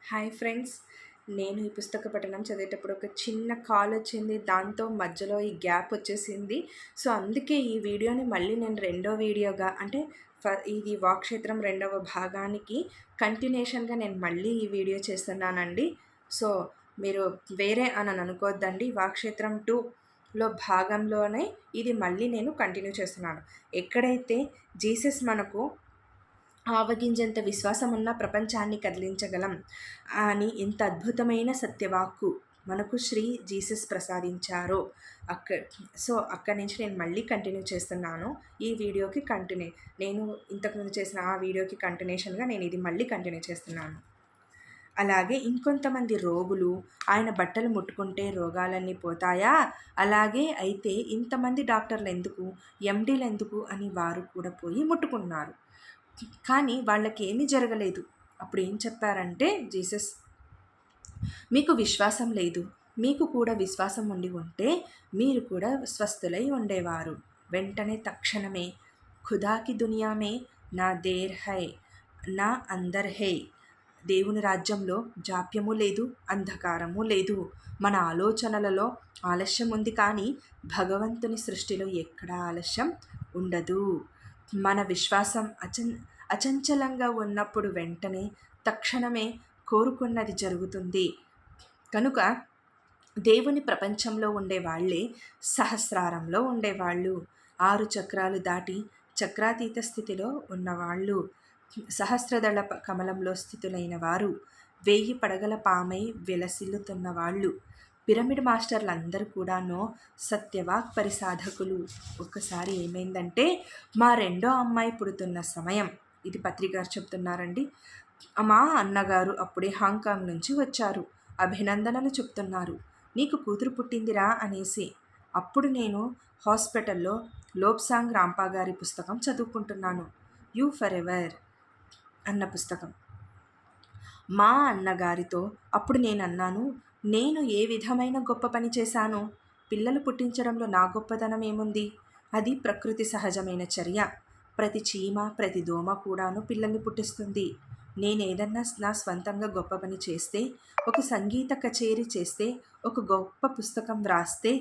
Hi friends. నేను ఈ పుస్తక పఠనం చదివేటప్పుడు ఒక చిన్న కాల్ వచ్చింది. దాంతో మధ్యలో ఈ గ్యాప్ వచ్చేసింది. సో, అందుకే ఈ వీడియోని మళ్ళీ నేను రెండో వీడియోగా అంటే ఇది వాక్క్షేత్రం రెండవ భాగానికి కంటిన్యూషన్‌గా నేను మళ్ళీ ఈ వీడియో చేస్తున్నానండి. సో, మీరు వేరే అని అనుకోవద్దండి. వాక్క్షేత్రం 2లో భాగంలోనే ఇది మళ్ళీ నేను కంటిన్యూ చేస్తున్నాను. ఎక్కడైతే జీసస్ మనకు ఆవగింజంత విశ్వాసం ఉన్న ప్రపంచాన్ని కదిలించగలం అని ఎంత అద్భుతమైన సత్యవాక్కు మనకు శ్రీ జీసస్ ప్రసాదించారో అక్కడి నుంచి నేను మళ్ళీ కంటిన్యూ చేస్తున్నాను. ఈ వీడియోకి నేను ఇంతకుముందు చేసిన ఆ వీడియోకి కంటిన్యూషన్గా నేను ఇది మళ్ళీ కంటిన్యూ చేస్తున్నాను. అలాగే ఇంకొంతమంది రోగులు ఆయన బట్టలు ముట్టుకుంటే రోగాలన్నీ పోతాయా, అలాగే అయితే ఇంతమంది డాక్టర్లు ఎందుకు, ఎండీలు ఎందుకు అని వారు కూడా పోయి ముట్టుకున్నారు. కానీ వాళ్ళకి ఏమీ జరగలేదు. అప్పుడు ఏం చెప్పారంటే జీసస్, మీకు విశ్వాసం లేదు, మీకు కూడా విశ్వాసం ఉంటే మీరు కూడా స్వస్థులై ఉండేవారు. వెంటనే తక్షణమే ఖుదాకి దునియామే నా దేర్ హై నా అందర్ హై, దేవుని రాజ్యంలో జాప్యము లేదు, అంధకారము లేదు. మన ఆలోచనలలో ఆలస్యం ఉంది, కానీ భగవంతుని సృష్టిలో ఎక్కడా ఆలస్యం ఉండదు. మన విశ్వాసం అచంచలంగా ఉన్నప్పుడు వెంటనే తక్షణమే కోరుకున్నది జరుగుతుంది. కనుక దేవుని ప్రపంచంలో ఉండేవాళ్ళే సహస్రారంలో ఉండేవాళ్ళు, 6 చక్రాలు దాటి చక్రాతీత స్థితిలో ఉన్నవాళ్ళు, సహస్రదళ కమలంలో స్థితులైన వారు, 1000 పడగల పామై విలసిల్లుతున్న వాళ్ళు, పిరమిడ్ మాస్టర్లు అందరూ కూడాను సత్యవాక్ పరిసాధకులు. ఒక్కసారి ఏమైందంటే, మా రెండో అమ్మాయి పుడుతున్న సమయం, ఇది పత్రికారు చెప్తున్నారండి. మా అన్నగారు అప్పుడే హాంకాంగ్ నుంచి వచ్చారు. అభినందనలు చెప్తున్నారు, నీకు కూతురు పుట్టిందిరా అనేసి. అప్పుడు నేను హాస్పిటల్లో లోబ్సాంగ్ రాంపా గారి పుస్తకం చదువుకుంటున్నాను, యూ ఫర్ ఎవర్ అన్న పుస్తకం. మా అన్నగారితో అప్పుడు నేను అన్నాను, నేను ఏ విధమైన గొప్ప పని చేశాను? పిల్లలు పుట్టించడంలో నా గొప్పతనం ఏముంది? అది ప్రకృతి సహజమైన చర్య. ప్రతి చీమ, ప్రతి దోమ కూడాను పిల్లల్ని పుట్టిస్తుంది. నేనేదన్నా నా స్వంతంగా గొప్ప పని చేస్తే, ఒక సంగీత కచేరీ చేస్తే, ఒక గొప్ప పుస్తకం వ్రాస్తే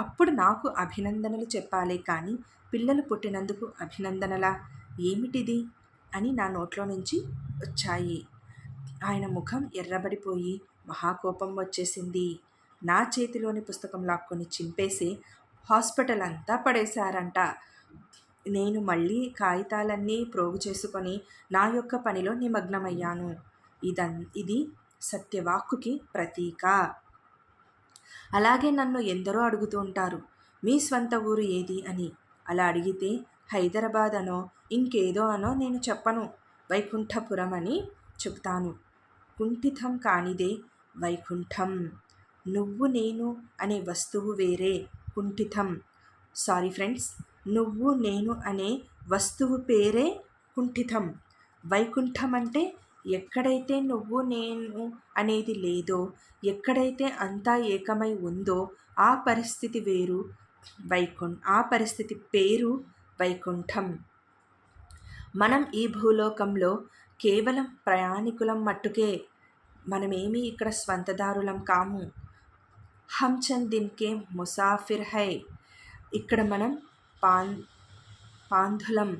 అప్పుడు నాకు అభినందనలు చెప్పాలే కానీ పిల్లలు పుట్టినందుకు అభినందనలా? ఏమిటిది అని నా నోట్లో నుంచి వచ్చాయి. ఆయన ముఖం ఎర్రబడిపోయి మహాకోపం వచ్చేసింది. నా చేతిలోని పుస్తకం లాక్కొని చింపేసి హాస్పిటల్ అంతా పడేశారంట. నేను మళ్ళీ కాగితాలన్నీ ప్రోగు చేసుకొని నా యొక్క పనిలో నిమగ్నమయ్యాను. ఇది సత్యవాక్కుకి ప్రతీక. అలాగే నన్ను ఎందరో అడుగుతూ ఉంటారు, మీ స్వంత ఊరు ఏది అని. అలా అడిగితే హైదరాబాద్ అనో ఇంకేదో అనో నేను చెప్పను, వైకుంఠపురం అని చెప్తాను. కుంఠితం కానిదే వైకుంఠం. నువ్వు నేను అనే వస్తువు వేరే, కుంఠితం. సారీ ఫ్రెండ్స్, నువ్వు నేను అనే వస్తువు పేరే కుంఠితం. వైకుంఠం అంటే ఎక్కడైతే నువ్వు నేను అనేది లేదో, ఎక్కడైతే అంతా ఏకమై ఉందో ఆ పరిస్థితి వేరు, ఆ పరిస్థితి పేరు వైకుంఠం. మనం ఈ భూలోకంలో కేవలం ప్రయాణికులం మట్టుకే. మనమేమీ ఇక్కడ స్వంతదారులం కాము. హమ్ చంద్ దిన్ కే ముసాఫిర్ హై. ఇక్కడ మనం పాంధులం.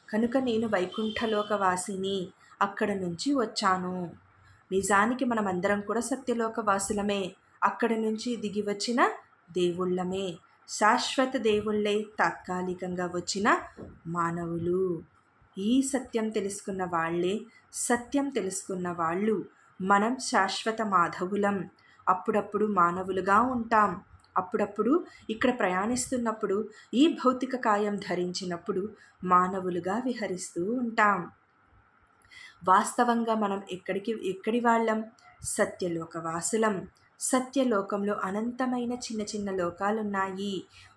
కనుక నేను వైకుంఠలోకవాసిని, అక్కడ నుంచి వచ్చాను. నిజానికి మనమందరం కూడా సత్యలోకవాసులమే, అక్కడ నుంచి దిగి వచ్చిన దేవుళ్ళమే, శాశ్వత దేవుళ్ళే తాత్కాలికంగా వచ్చిన మానవులు. ఈ సత్యం తెలుసుకున్న వాళ్ళే సత్యం తెలుసుకున్న వాళ్ళు. మనం శాశ్వత మాధవులం. అప్పుడప్పుడు మానవులుగా ఉంటాం, అప్పుడప్పుడు ఇక్కడ ప్రయాణిస్తున్నప్పుడు ఈ భౌతిక కాయం ధరించినప్పుడు మానవులుగా విహరిస్తూ ఉంటాం. వాస్తవంగా మనం ఎక్కడి వాళ్ళం? సత్యలోకవాసులం. సత్యలోకంలో అనంతమైన చిన్న చిన్న లోకాలున్నాయి.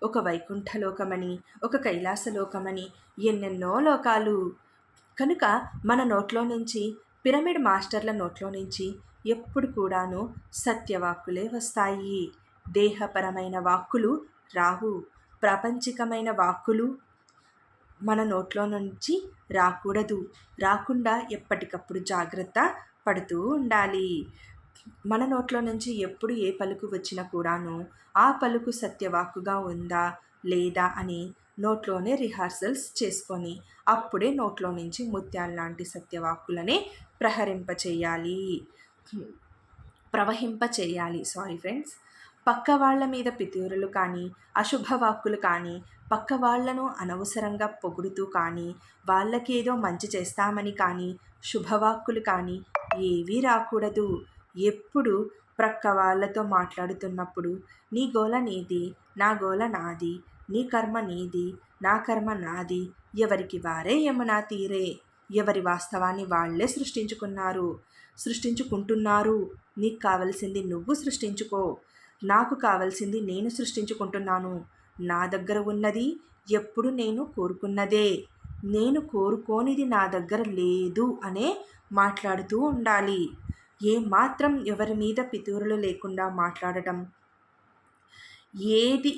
ఒక వైకుంఠలోకమని, ఒక కైలాసలోకమని, ఎన్నెన్నో లోకాలు. కనుక మన నోట్లో నుంచి, పిరమిడ్ మాస్టర్ల నోట్లో నుంచి ఎప్పుడు కూడాను సత్యవాక్కులే వస్తాయి. దేహపరమైన వాక్కులు రావు. ప్రాపంచికమైన వాక్కులు మన నోట్లో నుంచి రాకూడదు. రాకుండా ఎప్పటికప్పుడు జాగ్రత్త పడుతూ ఉండాలి. మన నోట్లో నుంచి ఎప్పుడు ఏ పలుకు వచ్చినా కూడాను ఆ పలుకు సత్యవాక్కుగా ఉందా లేదా అని నోట్లోనే రిహార్సల్స్ చేసుకొని అప్పుడే నోట్లో నుంచి ముత్యాల్లాంటి సత్యవాక్కులనే ప్రవహింపచేయాలి. Sorry friends. పక్క వాళ్ళ మీద పితూరులు కానీ, అశుభవాక్కులు కానీ, పక్క వాళ్ళను అనవసరంగా పొగుడుతూ కానీ, వాళ్ళకేదో మంచి చేస్తామని కానీ, శుభవాక్కులు కానీ ఏవీ రాకూడదు. ఎప్పుడు ప్రక్క వాళ్ళతో మాట్లాడుతున్నప్పుడు నీ గోల నీది, నా గోల నాది, నీ కర్మ నీది, నా కర్మ నాది, ఎవరికి వారే యమునా తీరే, ఎవరి వాస్తవాన్ని వాళ్ళే సృష్టించుకుంటున్నారు. నీకు కావలసింది నువ్వు సృష్టించుకో, నాకు కావలసింది నేను సృష్టించుకుంటున్నాను. నా దగ్గర ఉన్నది ఎప్పుడు నేను కోరుకున్నదే, నేను కోరుకోనిది నా దగ్గర లేదు అనే మాట్లాడుతూ ఉండాలి. ఏమాత్రం ఎవరి మీద పితూరులు లేకుండా మాట్లాడటం,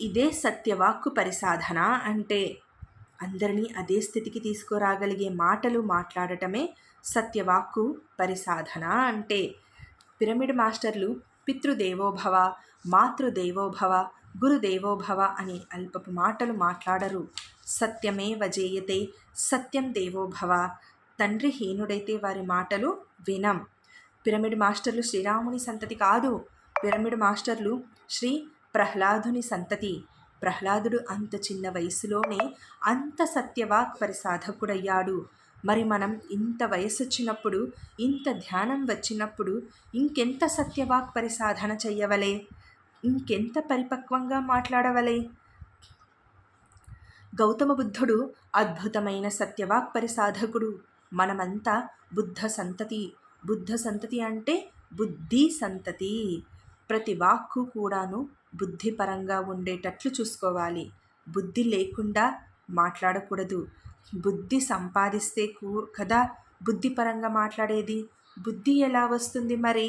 ఇదే సత్యవాక్కు పరిసాధన అంటే. అందరినీ అదే స్థితికి తీసుకురాగలిగే మాటలు మాట్లాడటమే సత్యవాక్కు పరిసాధన అంటే. పిరమిడ్ మాస్టర్లు పితృదేవోభవ, మాతృదేవోభవ, గురుదేవోభవ అని అల్పపు మాటలు మాట్లాడరు. సత్యమేవ జయతే, సత్యం దేవోభవ. తండ్రి హీనుడైతే వారి మాటలు వినం. పిరమిడ్ మాస్టర్లు శ్రీరాముని సంతతి కాదు. పిరమిడ్ మాస్టర్లు శ్రీ ప్రహ్లాదుని సంతతి. ప్రహ్లాదుడు అంత చిన్న వయసులోనే అంత సత్యవాక్ పరిసాధకుడయ్యాడు. మరి మనం ఇంత వయసు వచ్చినప్పుడు, ఇంత ధ్యానం వచ్చినప్పుడు ఇంకెంత సత్యవాక్ పరిసాధన చెయ్యవలే, ఇంకెంత పరిపక్వంగా మాట్లాడవలే. గౌతమ బుద్ధుడు అద్భుతమైన సత్యవాక్ పరిసాధకుడు. మనమంతా బుద్ధ సంతతి. బుద్ధ సంతతి అంటే బుద్ధి సంతతి. ప్రతి వాక్కు కూడాను బుద్ధిపరంగా ఉండేటట్లు చూసుకోవాలి. బుద్ధి లేకుండా మాట్లాడకూడదు. బుద్ధి సంపాదిస్తే కదా బుద్ధిపరంగా మాట్లాడేది. బుద్ధి ఎలా వస్తుంది మరి?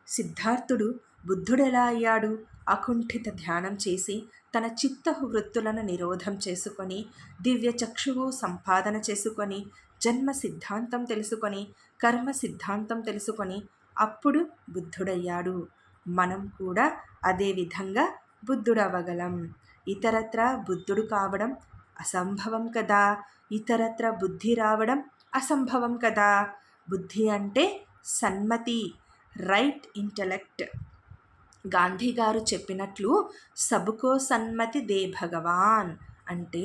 సిద్ధార్థుడు బుద్ధుడు ఎలా అయ్యాడు? అకుంఠిత ధ్యానం చేసి తన చిత్తహు వృత్తులను నిరోధం చేసుకొని, దివ్య చక్షువు సంపాదన చేసుకొని, జన్మ సిద్ధాంతం తెలుసుకొని, కర్మ సిద్ధాంతం తెలుసుకొని అప్పుడు బుద్ధుడయ్యాడు. మనం కూడా అదే విధంగా బుద్ధుడవ్వగలం. ఇతరత్ర బుద్ధుడు కావడం అసంభవం కదా. ఇతరత్ర బుద్ధి రావడం అసంభవం కదా. బుద్ధి అంటే సన్మతి, రైట్ ఇంటలెక్ట్. గాంధీ గారు చెప్పినట్లు సబుకో సన్మతి దే భగవాన్ అంటే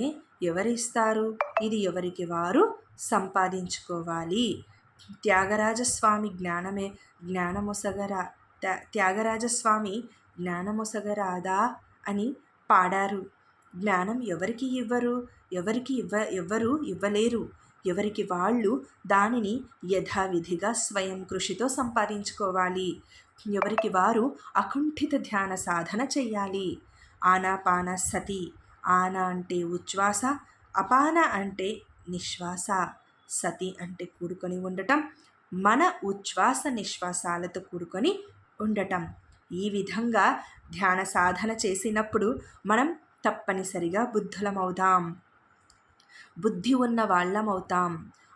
ఎవరిస్తారు? ఇది ఎవరికి వారు సంపాదించుకోవాలి. త్యాగరాజస్వామి త్యాగరాజస్వామి జ్ఞానమొసగరాదా అని పాడారు. జ్ఞానం ఎవరికి ఎవ్వరు ఇవ్వలేరు. ఎవరికి వాళ్ళు దానిని యథావిధిగా స్వయం కృషితో సంపాదించుకోవాలి. ఎవరికి వారు అకుంఠిత ధ్యాన సాధన చెయ్యాలి. ఆనాపాన సతి. ఆన అంటే ఉచ్ఛ్వాస, అపాన అంటే నిశ్వాస. సతి అంటే కూడుకొని ఉండటం, మన ఉచ్ఛ్వాస నిశ్వాసాలతో కూడుకొని ఉండటం. ఈ విధంగా ధ్యాన సాధన చేసినప్పుడు మనం తప్పనిసరిగా బుద్ధులమవుతాం, బుద్ధి ఉన్న వాళ్ళమవుతాం.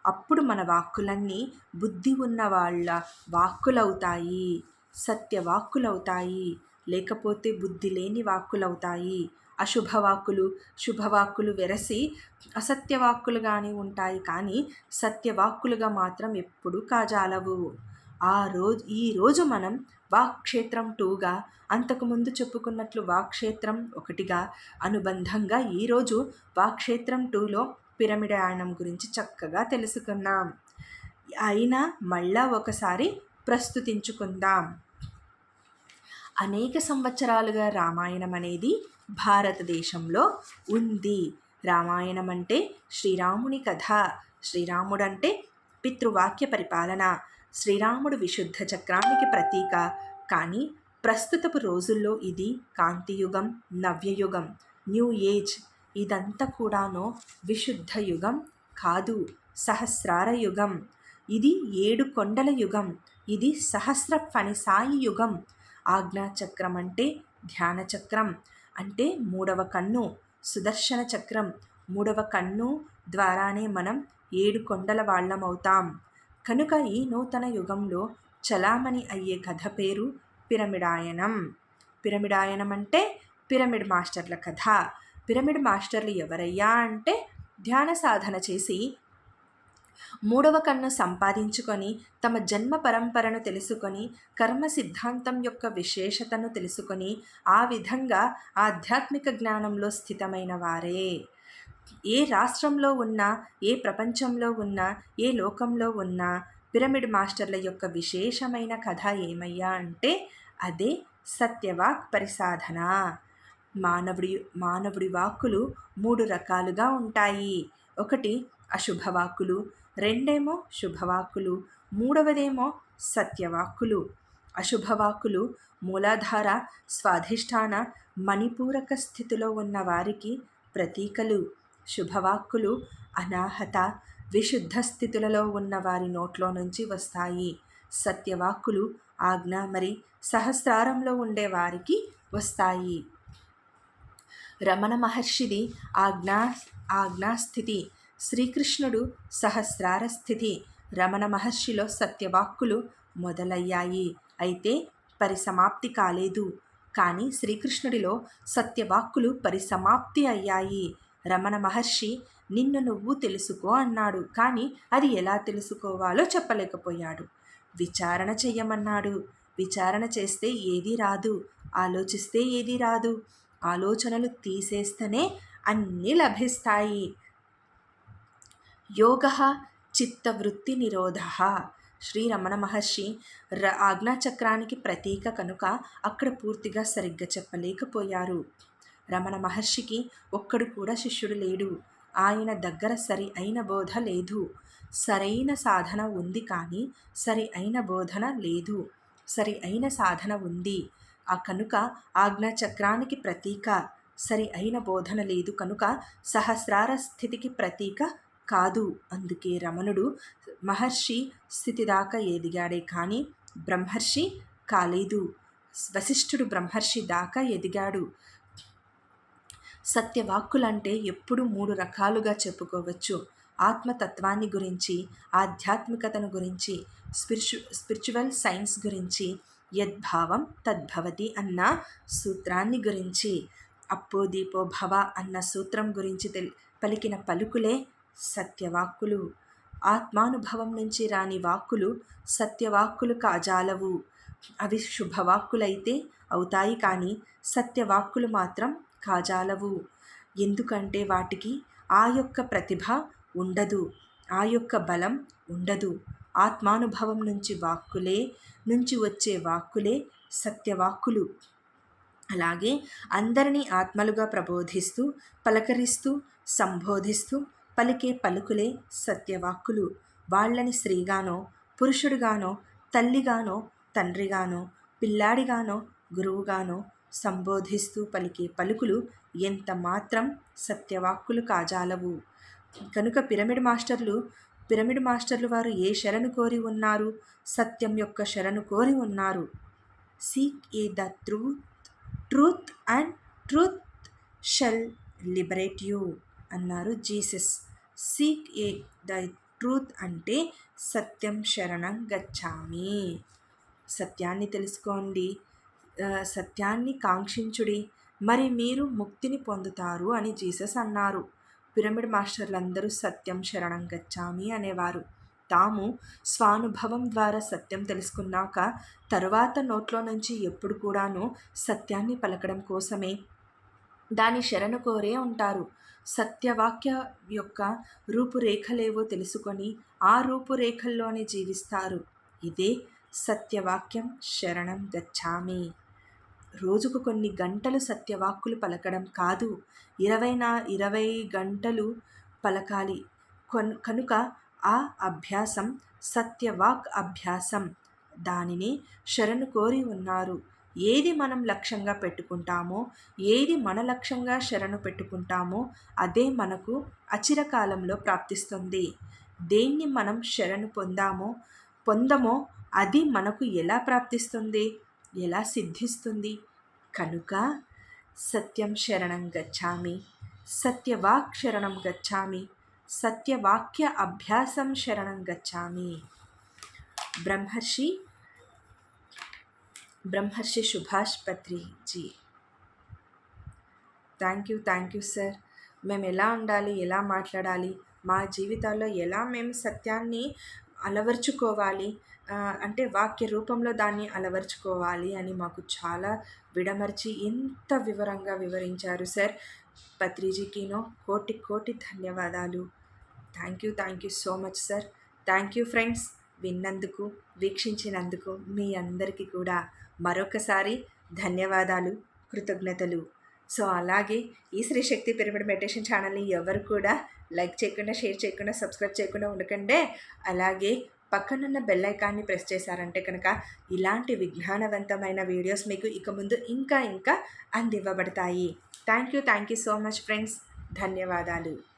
అప్పుడు మన వాక్కులన్నీ బుద్ధి ఉన్న వాళ్ళ వాక్కులవుతాయి, సత్యవాక్కులవుతాయి. లేకపోతే బుద్ధి లేని వాక్కులవుతాయి. శుభవాక్కులు వెరసి అసత్యవాక్కులుగానే ఉంటాయి. కానీ సత్యవాక్కులుగా మాత్రం ఎప్పుడూ కాజాలవు. ఈరోజు మనం వాక్క్షేత్రం 2గా, అంతకుముందు చెప్పుకున్నట్లు వాక్క్షేత్రం 1గా అనుబంధంగా ఈరోజు వాక్క్షేత్రం 2లో పిరమిడ్ యానం గురించి చక్కగా తెలుసుకున్నాం. అయినా మళ్ళా ఒకసారి ప్రస్తుతించుకుందాం. అనేక సంవత్సరాలుగా రామాయణం అనేది భారతదేశంలో ఉంది. రామాయణం అంటే శ్రీరాముని కథ. శ్రీరాముడంటే పితృవాక్య పరిపాలన. శ్రీరాముడు విశుద్ధ చక్రానికి ప్రతీక. కానీ ప్రస్తుతపు రోజుల్లో ఇది కాంతియుగం, నవ్యయుగం, న్యూ ఏజ్. ఇదంతా కూడాను విశుద్ధ యుగం కాదు, సహస్రార యుగం. ఇది 7 కొండల యుగం. ఇది సహస్ర ఫణిసాయి యుగం. ఆజ్ఞాచక్రం అంటే ధ్యాన చక్రం, అంటే 3వ కన్ను. సుదర్శన చక్రం 3వ కన్ను ద్వారానే మనం 7 కొండల వాళ్ళమవుతాం. కనుక ఈ నూతన యుగంలో చలామణి అయ్యే కథ పేరు పిరమిడాయనం. పిరమిడాయనం అంటే పిరమిడ్ మాస్టర్ల కథ. పిరమిడ్ మాస్టర్లు ఎవరయ్యా అంటే ధ్యాన సాధన చేసి మూడవ కన్ను సంపాదించుకొని తమ జన్మ పరంపరను తెలుసుకొని కర్మ సిద్ధాంతం యొక్క విశేషతను తెలుసుకొని ఆ విధంగా ఆధ్యాత్మిక జ్ఞానంలో స్థితమైన వారే. ఏ రాష్ట్రంలో ఉన్నా, ఏ ప్రపంచంలో ఉన్నా, ఏ లోకంలో ఉన్నా పిరమిడ్ మాస్టర్ల యొక్క విశేషమైన కథ ఏమయ్యా అంటే అదే సత్యవాక్ పరిసాధన. మానవుడి వాక్కులు 3 రకాలుగా ఉంటాయి. ఒకటి అశుభవాక్కులు, రెండేమో శుభవాక్కులు, మూడవదేమో సత్యవాక్కులు. అశుభవాక్కులు మూలాధార, స్వాధిష్టాన, మణిపూరక స్థితిలో ఉన్న వారికి ప్రతీకలు. శుభవాక్కులు అనాహత, విశుద్ధ స్థితులలో ఉన్న వారి నోట్లో నుంచి వస్తాయి. సత్యవాక్కులు ఆజ్ఞ మరి సహస్రారంలో ఉండే వారికి వస్తాయి. రమణ మహర్షిది ఆజ్ఞాస్థితి, శ్రీకృష్ణుడు సహస్రార స్థితి. రమణ మహర్షిలో సత్యవాక్కులు మొదలయ్యాయి, అయితే పరిసమాప్తి కాలేదు. కానీ శ్రీకృష్ణుడిలో సత్యవాక్కులు పరిసమాప్తి అయ్యాయి. రమణ మహర్షి నిన్ను నువ్వు తెలుసుకో అన్నాడు, కానీ అది ఎలా తెలుసుకోవాలో చెప్పలేకపోయాడు. విచారణ చెయ్యమన్నాడు, విచారణ చేస్తే ఏదీ రాదు, ఆలోచిస్తే ఏదీ రాదు. ఆలోచనలు తీసేస్తేనే అన్నీ లభిస్తాయి. యోగ చిత్తవృత్తి నిరోధ. శ్రీ రమణ మహర్షి ఆజ్ఞాచక్రానికి ప్రతీక కనుక అక్కడ పూర్తిగా సరిగ్గా చెప్పలేకపోయారు. రమణ మహర్షికి ఒక్కడు కూడా శిష్యుడు లేడు. ఆయన దగ్గర సరి అయిన బోధ లేదు. సరైన సాధన ఉంది కానీ సరి అయిన బోధన లేదు. సరి అయిన సాధన ఉంది కనుక ఆజ్ఞాచక్రానికి ప్రతీక. సరి అయిన బోధన లేదు కనుక సహస్రార స్థితికి ప్రతీక కాదు. అందుకే రమణుడు మహర్షి స్థితి దాకా ఎదిగాడే కానీ బ్రహ్మర్షి కాలేదు. వశిష్ఠుడు బ్రహ్మర్షి దాకా ఎదిగాడు. సత్యవాక్కులంటే ఎప్పుడు 3 రకాలుగా చెప్పుకోవచ్చు. ఆత్మతత్వాన్ని గురించి, ఆధ్యాత్మికతను గురించి, స్పిరిచువల్ సైన్స్ గురించి, యద్భావం తద్భవతి అన్న సూత్రాన్ని గురించి, అప్పో దీపో భవ అన్న సూత్రం గురించి పలికిన పలుకులే సత్యవాక్కులు. ఆత్మానుభవం నుంచి రాని వాక్కులు సత్యవాక్కులు కాజాలవు. అవి శుభవాక్కులైతే అవుతాయి కానీ సత్యవాక్కులు మాత్రం కాజాలవు. ఎందుకంటే వాటికి ఆ యొక్క ప్రతిభ ఉండదు, ఆ యొక్క బలం ఉండదు. ఆత్మానుభవం నుంచి వచ్చే వాక్కులే సత్యవాక్కులు. అలాగే అందరినీ ఆత్మలుగా ప్రబోధిస్తూ, పలకరిస్తూ, సంబోధిస్తూ పలికే పలుకులే సత్యవాక్కులు. వాళ్ళని స్త్రీగానో, పురుషుడిగానో, తల్లిగానో, తండ్రిగానో, పిల్లాడిగానో, గురువుగానో సంబోధిస్తూ పలికే పలుకులు ఎంత మాత్రం సత్యవాక్కులు కాజాలవు. కనుక పిరమిడ్ మాస్టర్లు వారు ఏ శరణు కోరి ఉన్నారు? సత్యం యొక్క శరణు కోరి ఉన్నారు. Seek ye the truth and truth shall liberate you అన్నారు Jesus. Seek ye the truth అంటే సత్యం శరణం గచ్చామి. సత్యాన్ని తెలుసుకోండి, సత్యాన్ని కాంక్షించుడి, మరి మీరు ముక్తిని పొందుతారు అని జీసస్ అన్నారు. పిరమిడ్ మాస్టర్లందరూ సత్యం శరణం గచ్చామి అనేవారు. తాము స్వానుభవం ద్వారా సత్యం తెలుసుకున్నాక తరువాత నోట్లో నుంచి ఎప్పుడు కూడాను సత్యాన్ని పలకడం కోసమే దాని శరణు కోరే ఉంటారు. సత్యవాక్య యొక్క రూపురేఖలేవో తెలుసుకొని ఆ రూపురేఖల్లోనే జీవిస్తారు. ఇదే సత్యవాక్యం శరణం గచ్చామి. రోజుకు కొన్ని గంటలు సత్యవాక్కులు పలకడం కాదు, 20 గంటలు పలకాలి. కనుక ఆ అభ్యాసం సత్యవాక్ అభ్యాసం. దానిని శరణు కోరి ఉన్నారు. ఏది మనం లక్ష్యంగా పెట్టుకుంటామో, ఏది మన లక్ష్యంగా శరణు పెట్టుకుంటామో అదే మనకు అచిరకాలంలో ప్రాప్తిస్తుంది. దేన్ని మనం శరణు పొందమో అది మనకు ఎలా ప్రాప్తిస్తుంది, ఎలా సిద్ధిస్తుంది? కనుక సత్యం శరణం గచ్చామి, సత్యవాక్ శరణం గచ్చామి, సత్యవాక్య అభ్యాసం శరణం గచ్చామి. బ్రహ్మర్షి Subhash Patriji. Thank you sir. మేము ఎలా ఉండాలి, ఎలా మాట్లాడాలి, మా జీవితాల్లో ఎలా మేము సత్యాన్ని అలవర్చుకోవాలి, అంటే వాక్య రూపంలో దాన్ని అలవర్చుకోవాలి అని మాకు చాలా విడమర్చి ఇంత వివరంగా వివరించారు సార్. పత్రిజీకినో కోటి ధన్యవాదాలు. Thank you so much sir. Thank you friends, విన్నందుకు, వీక్షించినందుకు మీ అందరికీ కూడా మరొకసారి ధన్యవాదాలు, కృతజ్ఞతలు. సో అలాగే ఈ శ్రీ శక్తి పిరమిడ్ మెడిటేషన్ ఛానల్ని ఎవరు కూడా లైక్ చేయకుండా, షేర్ చేయకుండా, సబ్స్క్రైబ్ చేయకుండా ఉండకండి. అలాగే పక్కనున్న బెల్ ఐకాన్ని ప్రెస్ చేశారంటే కనుక ఇలాంటి విజ్ఞానవంతమైన వీడియోస్ మీకు ఇక ముందు ఇంకా అందివ్వబడతాయి. Thank you so much friends. ధన్యవాదాలు.